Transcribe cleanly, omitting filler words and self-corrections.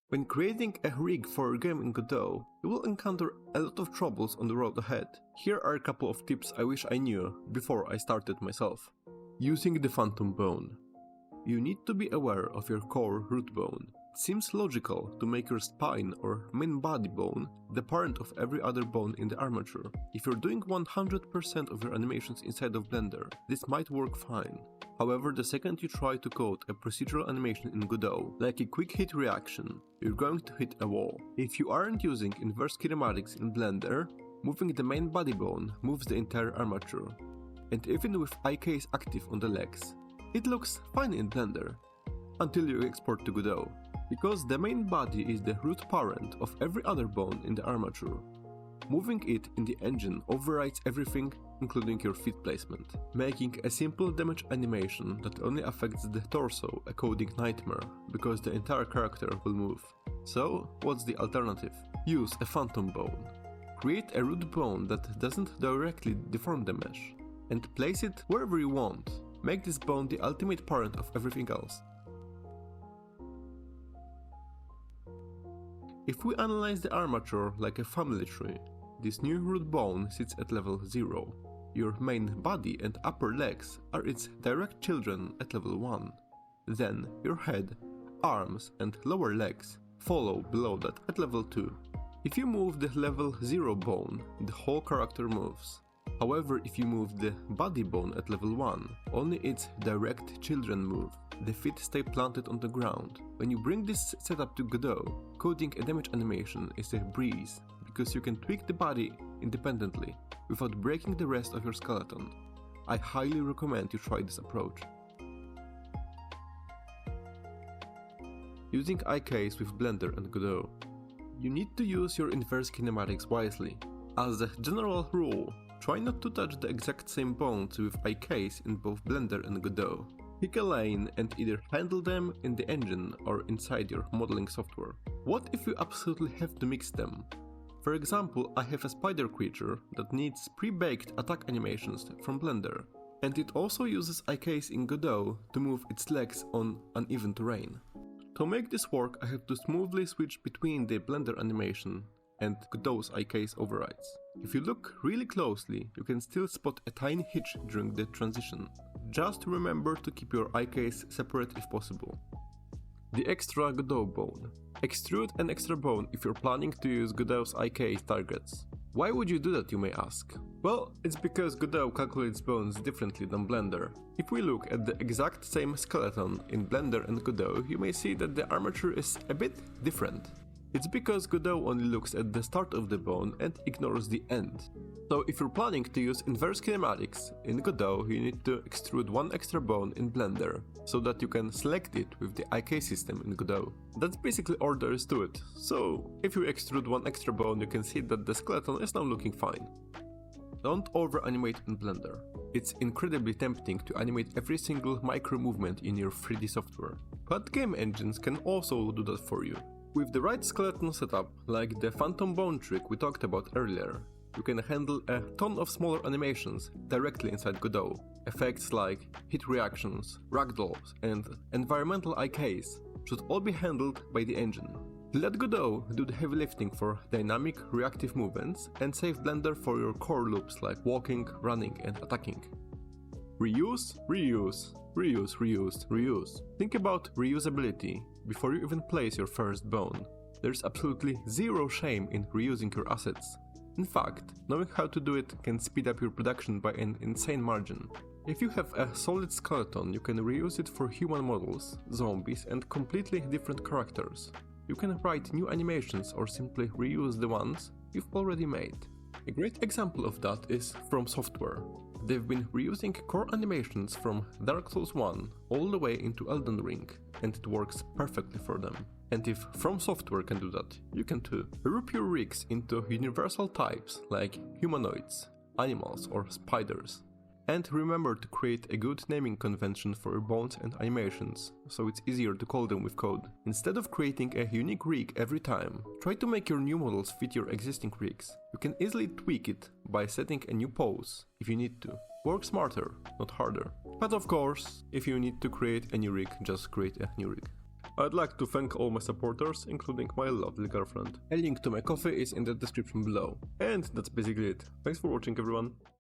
When creating a rig for a game in Godot, you will encounter a lot of troubles on the road ahead. Here are a couple of tips I wish I knew before I started myself. Using the phantom bone. You need to be aware of your core root bone. It seems logical to make your spine or main body bone the parent of every other bone in the armature. If you're doing 100% of your animations inside of Blender, this might work fine. However, the second you try to code a procedural animation in Godot, like a quick hit reaction, you're going to hit a wall. If you aren't using inverse kinematics in Blender, moving the main body bone moves the entire armature. And even with IKs active on the legs, it looks fine in Blender, until you export to Godot, because the main body is the root parent of every other bone in the armature. Moving it in the engine overrides everything, including your feet placement, making a simple damage animation that only affects the torso a coding nightmare, because the entire character will move. So, what's the alternative? Use a phantom bone. Create a root bone that doesn't directly deform the mesh, and place it wherever you want. Make this bone the ultimate parent of everything else. If we analyze the armature like a family tree, this new root bone sits at level 0. Your main body and upper legs are its direct children at level 1. Then your head, arms and lower legs follow below that at level 2. If you move the level 0 bone, the whole character moves. However, if you move the body bone at level 1, only its direct children move. The feet stay planted on the ground. When you bring this setup to Godot, coding a damage animation is a breeze, because you can tweak the body independently, without breaking the rest of your skeleton. I highly recommend you try this approach. Using IKs with Blender and Godot. You need to use your inverse kinematics wisely. As a general rule, try not to touch the exact same bones with IKs in both Blender and Godot. Pick a lane and either handle them in the engine or inside your modeling software. What if you absolutely have to mix them? For example, I have a spider creature that needs pre-baked attack animations from Blender, and it also uses IKs in Godot to move its legs on uneven terrain. To make this work, I have to smoothly switch between the Blender animation and Godot's IKs overrides. If you look really closely, you can still spot a tiny hitch during the transition. Just remember to keep your IKs separate if possible. The extra Godot bone. Extrude an extra bone if you're planning to use Godot's IK targets. Why would you do that, you may ask? Well, it's because Godot calculates bones differently than Blender. If we look at the exact same skeleton in Blender and Godot, you may see that the armature is a bit different. It's because Godot only looks at the start of the bone and ignores the end. So if you're planning to use inverse kinematics in Godot, you need to extrude one extra bone in Blender, so that you can select it with the IK system in Godot. That's basically all there is to it. So if you extrude one extra bone, you can see that the skeleton is now looking fine. Don't over-animate in Blender. It's incredibly tempting to animate every single micro movement in your 3D software, but game engines can also do that for you. With the right skeleton setup, like the phantom bone trick we talked about earlier, you can handle a ton of smaller animations directly inside Godot. Effects like hit reactions, ragdolls, and environmental IKs should all be handled by the engine. Let Godot do the heavy lifting for dynamic, reactive movements, and save Blender for your core loops like walking, running, and attacking. Reuse, reuse, reuse, reuse, reuse. Think about reusability before you even place your first bone. There's absolutely zero shame in reusing your assets. In fact, knowing how to do it can speed up your production by an insane margin. If you have a solid skeleton, you can reuse it for human models, zombies, and completely different characters. You can write new animations or simply reuse the ones you've already made. A great example of that is From Software. They've been reusing core animations from Dark Souls 1 all the way into Elden Ring, and it works perfectly for them. And if From Software can do that, you can too. Group your rigs into universal types like humanoids, animals or spiders. And remember to create a good naming convention for your bones and animations, so it's easier to call them with code. Instead of creating a unique rig every time, try to make your new models fit your existing rigs. You can easily tweak it by setting a new pose, if you need to. Work smarter, not harder. But of course, if you need to create a new rig, just create a new rig. I'd like to thank all my supporters, including my lovely girlfriend. A link to my coffee is in the description below. And that's basically it. Thanks for watching, everyone.